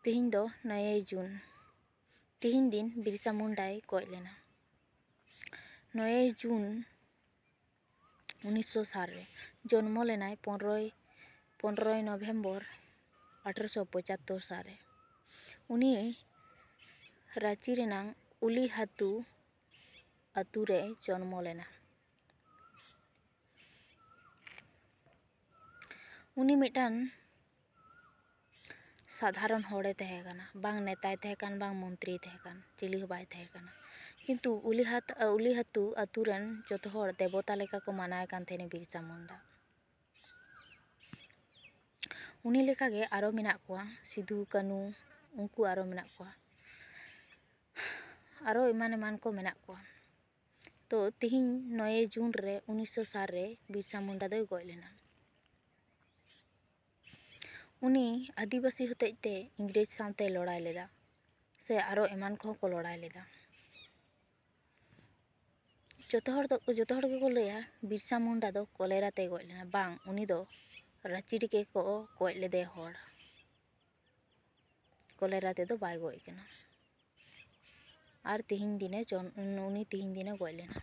तिहिन दो 9 जून तिहिन दिन बिरसा मुंडाय गज लेना। 9 जून 1960 रे जन्म लेनाय 15 नवेम्बर 1875 साल रे। उनी रांची रेनांग उलीहातू आतू रे जन्म लेना। उनी मिटान साधारण हड़े तहे काना, बांग नेताय तहे कान, बांग मंत्री तहे कान, चिली हो बाय तहे काना। किंतु उलीहातू आतू रेन जतो हड़ देवता लेका को मानाय कान थेने बिरसा मुंडा। उनी लेका गे आरो मेनाक कोआ सिधु कानू, उनकू आरो मेनाक कोआ, आरो एमान को मेनाक कोआ। तो तिहिन 9 जून रे 1960 रे बिरसा मुंडा दोय गज लेना। उनी आदिवासी हतेज ते इंग्रेज सावते लड़ाई लेदा से आरो एमान को को लड़ाई लेदा। जतो हड़ के को लया बिरसा मुंडा दो कलेरा ते गज लेना, बांग उनी दो रांची रेगे को गज लेदे हड़, कलेरा ते दो बाय गज केना। आर तिहिन दिने उनी तिहिन दिने गज लेना।